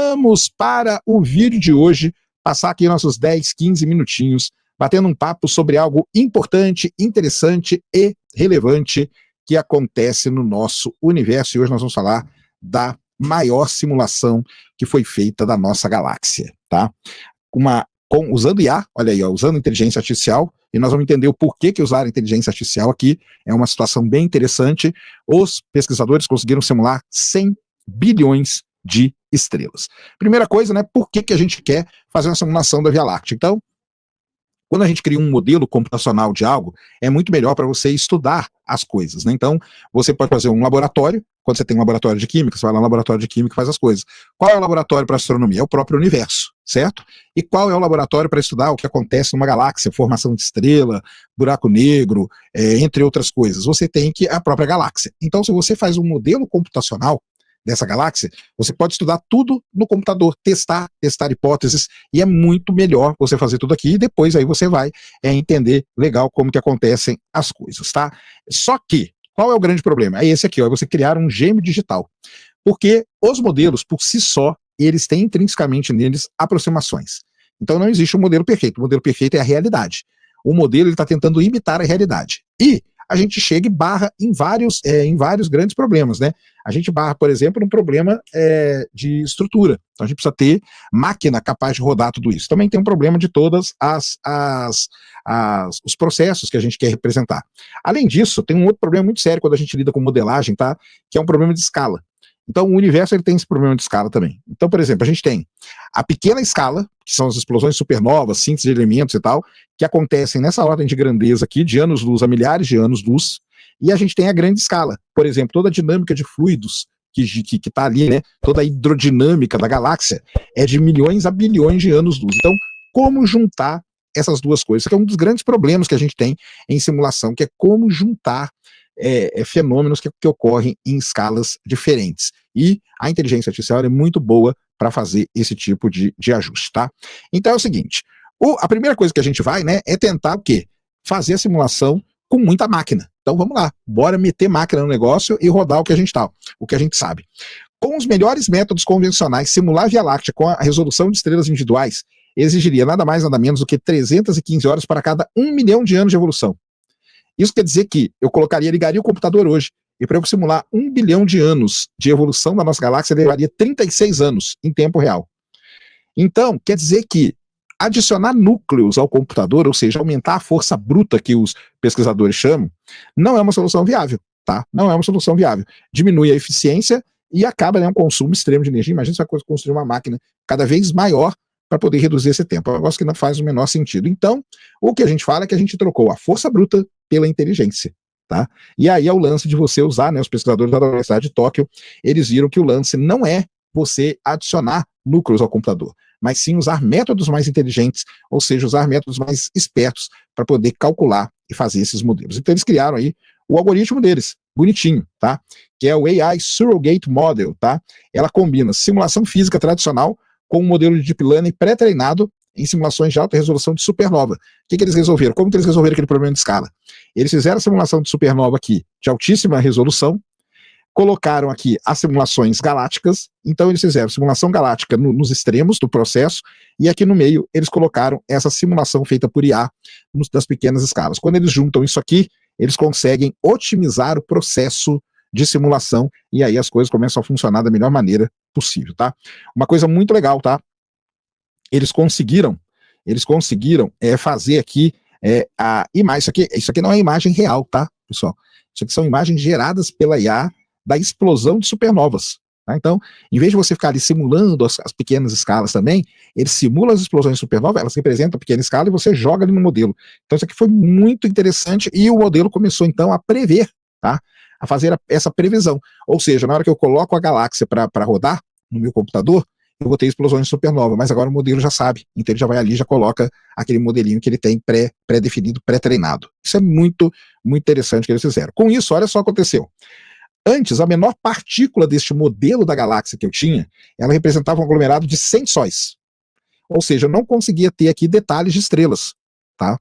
vamos para o vídeo de hoje, passar aqui nossos 10, 15 minutinhos, batendo um papo sobre algo importante, interessante e relevante que acontece no nosso universo. E hoje nós vamos falar da maior simulação que foi feita da nossa galáxia, tá? Usando IA, olha aí, ó, usando inteligência artificial, e nós vamos entender o porquê que usar inteligência artificial aqui. É uma situação bem interessante. Os pesquisadores conseguiram simular 100 bilhões de estrelas. Primeira coisa, né, por que a gente quer fazer uma simulação da Via Láctea? Então, quando a gente cria um modelo computacional de algo, é muito melhor para você estudar as coisas, né? Então, você pode fazer um laboratório. Quando você tem um laboratório de química, você vai lá no laboratório de química e faz as coisas. Qual é o laboratório para astronomia? É o próprio universo, certo? E qual é o laboratório para estudar o que acontece numa galáxia, formação de estrela, buraco negro, entre outras coisas? Você tem a própria galáxia. Então, se você faz um modelo computacional dessa galáxia, você pode estudar tudo no computador, testar hipóteses, e é muito melhor você fazer tudo aqui, e depois aí você vai entender legal como que acontecem as coisas, tá? Só que, qual é o grande problema? É esse aqui, ó, é você criar um gêmeo digital. Porque os modelos, por si só, eles têm intrinsecamente neles aproximações. Então não existe um modelo perfeito. O modelo perfeito é a realidade. O modelo está tentando imitar a realidade. E a gente chega e barra em vários grandes problemas, né? A gente barra, por exemplo, um problema de estrutura. Então a gente precisa ter máquina capaz de rodar tudo isso. Também tem um problema de todas os processos que a gente quer representar. Além disso, tem um outro problema muito sério quando a gente lida com modelagem, tá? Que é um problema de escala. Então o universo ele tem esse problema de escala também. Então, por exemplo, a gente tem a pequena escala, que são as explosões supernovas, síntese de elementos e tal, que acontecem nessa ordem de grandeza aqui, de anos-luz a milhares de anos-luz, e a gente tem a grande escala. Por exemplo, toda a dinâmica de fluidos que está ali, né? Toda a hidrodinâmica da galáxia é de milhões a bilhões de anos-luz. Então, como juntar essas duas coisas? Que é um dos grandes problemas que a gente tem em simulação, que é como juntar fenômenos que ocorrem em escalas diferentes. E a inteligência artificial é muito boa para fazer esse tipo de ajuste, tá? Então é o seguinte, a primeira coisa que a gente vai, né, é tentar o quê? Fazer a simulação com muita máquina. Então vamos lá, bora meter máquina no negócio e rodar o que a gente sabe. Com os melhores métodos convencionais, simular a Via Láctea com a resolução de estrelas individuais exigiria nada mais nada menos do que 315 horas para cada 1 milhão de anos de evolução. Isso quer dizer que eu ligaria o computador hoje, e para eu simular 1 bilhão de anos de evolução da nossa galáxia, levaria 36 anos em tempo real. Então, quer dizer que adicionar núcleos ao computador, ou seja, aumentar a força bruta que os pesquisadores chamam, não é uma solução viável, tá? Não é uma solução viável. Diminui a eficiência e acaba, né, um consumo extremo de energia. Imagina se você vai construir uma máquina cada vez maior para poder reduzir esse tempo. É um negócio que não faz o menor sentido. Então, o que a gente fala é que a gente trocou a força bruta pela inteligência, tá? E aí é o lance de você usar, né, os pesquisadores da Universidade de Tóquio, eles viram que o lance não é você adicionar núcleos ao computador, mas sim usar métodos mais inteligentes, ou seja, usar métodos mais espertos para poder calcular e fazer esses modelos. Então eles criaram aí o algoritmo deles, bonitinho, tá? Que é o AI Surrogate Model, tá? Ela combina simulação física tradicional com um modelo de deep learning pré-treinado em simulações de alta resolução de supernova. O que eles resolveram? Como que eles resolveram aquele problema de escala? Eles fizeram a simulação de supernova aqui de altíssima resolução, colocaram aqui as simulações galácticas, então eles fizeram simulação galáctica nos extremos do processo, e aqui no meio eles colocaram essa simulação feita por IA das pequenas escalas. Quando eles juntam isso aqui, eles conseguem otimizar o processo de simulação, e aí as coisas começam a funcionar da melhor maneira possível, tá? Uma coisa muito legal, tá? Eles conseguiram fazer aqui a imagem. Isso aqui não é imagem real, tá, pessoal? Isso aqui são imagens geradas pela IA da explosão de supernovas. Tá? Então, em vez de você ficar ali simulando as pequenas escalas também, ele simula as explosões de supernova, elas representam a pequena escala e você joga ali no modelo. Então, isso aqui foi muito interessante e o modelo começou, então, a prever, tá? A fazer essa previsão. Ou seja, na hora que eu coloco a galáxia para rodar no meu computador, eu vou ter explosões de supernova, mas agora o modelo já sabe, então ele já vai ali, já coloca aquele modelinho que ele tem pré-definido, pré-treinado. Isso é muito, muito interessante que eles fizeram. Com isso, olha só o que aconteceu. Antes, a menor partícula deste modelo da galáxia que eu tinha, ela representava um aglomerado de 100 sóis. Ou seja, eu não conseguia ter aqui detalhes de estrelas, tá?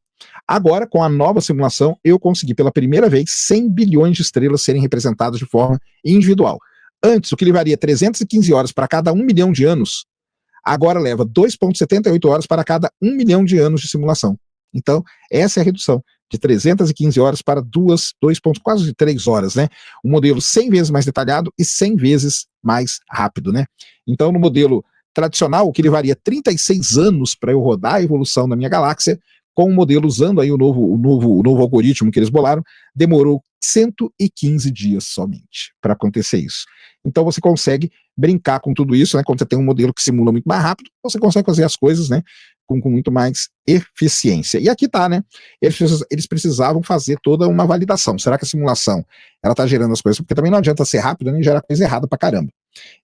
Agora, com a nova simulação, eu consegui pela primeira vez 100 bilhões de estrelas serem representadas de forma individual. Antes, o que levaria 315 horas para cada 1 milhão de anos, agora leva 2,78 horas para cada 1 milhão de anos de simulação. Então, essa é a redução, de 315 horas para quase 3 horas, né? Um modelo 100 vezes mais detalhado e 100 vezes mais rápido, né? Então, no modelo tradicional, o que levaria 36 anos para eu rodar a evolução da minha galáxia, com o modelo usando aí o novo algoritmo que eles bolaram, demorou 115 dias somente para acontecer isso. Então você consegue brincar com tudo isso, né? Quando você tem um modelo que simula muito mais rápido, você consegue fazer as coisas, né? Com muito mais eficiência. E aqui tá, né? Eles precisavam fazer toda uma validação. Será que a simulação ela tá gerando as coisas? Porque também não adianta ser rápido nem gerar coisa errada pra caramba.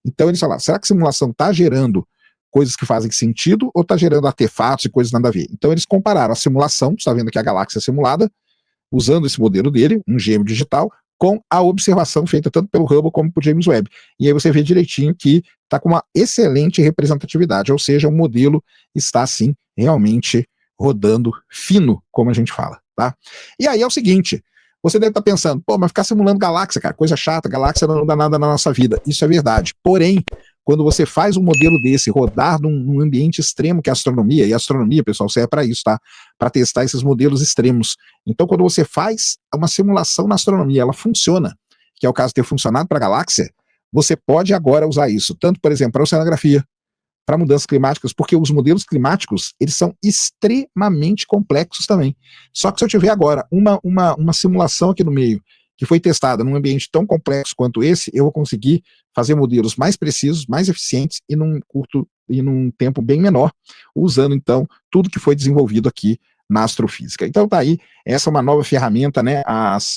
Então eles falaram, será que a simulação está gerando coisas que fazem sentido ou está gerando artefatos e coisas nada a ver? Então eles compararam a simulação, está vendo aqui a galáxia simulada, usando esse modelo dele, um gêmeo digital, com a observação feita tanto pelo Hubble como por James Webb. E aí você vê direitinho que está com uma excelente representatividade, ou seja, o modelo está, assim, realmente rodando fino, como a gente fala, tá? E aí é o seguinte, você deve estar pensando, pô, mas ficar simulando galáxia, cara, coisa chata, galáxia não dá nada na nossa vida. Isso é verdade. Porém, quando você faz um modelo desse rodar num ambiente extremo que é a astronomia, e a astronomia, pessoal, serve para isso, tá? Para testar esses modelos extremos. Então, quando você faz uma simulação na astronomia, ela funciona, que é o caso de ter funcionado para a galáxia, você pode agora usar isso, tanto, por exemplo, para oceanografia, para mudanças climáticas, porque os modelos climáticos, eles são extremamente complexos também. Só que se eu tiver agora uma simulação aqui no meio, que foi testada num ambiente tão complexo quanto esse, eu vou conseguir fazer modelos mais precisos, mais eficientes e num tempo bem menor, usando então tudo que foi desenvolvido aqui na astrofísica. Então tá aí, essa é uma nova ferramenta, né?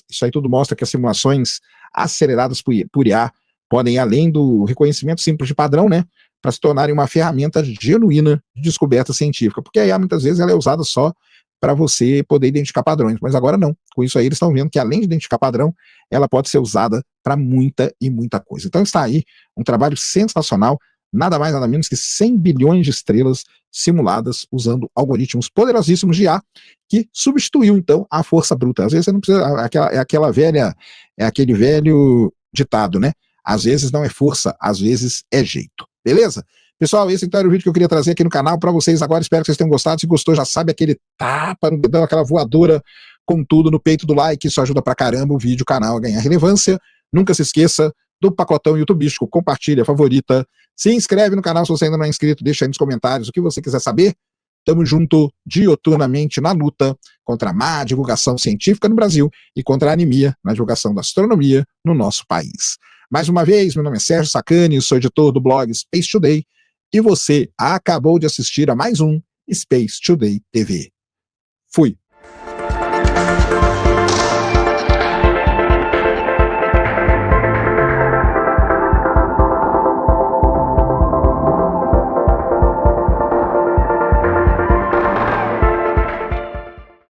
Isso aí tudo mostra que as simulações aceleradas por IA podem ir além do reconhecimento simples de padrão, né? Para se tornarem uma ferramenta genuína de descoberta científica, porque a IA muitas vezes ela é usada só para você poder identificar padrões, mas agora não. Com isso aí eles estão vendo que além de identificar padrão, ela pode ser usada para muita e muita coisa. Então está aí um trabalho sensacional, nada mais nada menos que 100 bilhões de estrelas simuladas usando algoritmos poderosíssimos de IA, que substituiu então a força bruta. Às vezes você não precisa, é aquele velho ditado, né? Às vezes não é força, às vezes é jeito. Beleza? Pessoal, esse então era o vídeo que eu queria trazer aqui no canal para vocês agora. Espero que vocês tenham gostado. Se gostou, já sabe aquele tapa no dedão, aquela voadora com tudo no peito do like. Isso ajuda pra caramba o vídeo, o canal a ganhar relevância. Nunca se esqueça do pacotão YouTubístico. Compartilha, favorita. Se inscreve no canal se você ainda não é inscrito. Deixa aí nos comentários o que você quiser saber. Tamo junto dioturnamente na luta contra a má divulgação científica no Brasil e contra a anemia na divulgação da astronomia no nosso país. Mais uma vez, meu nome é Sérgio Sacani, sou editor do blog Space Today. E você acabou de assistir a mais um Space Today TV. Fui!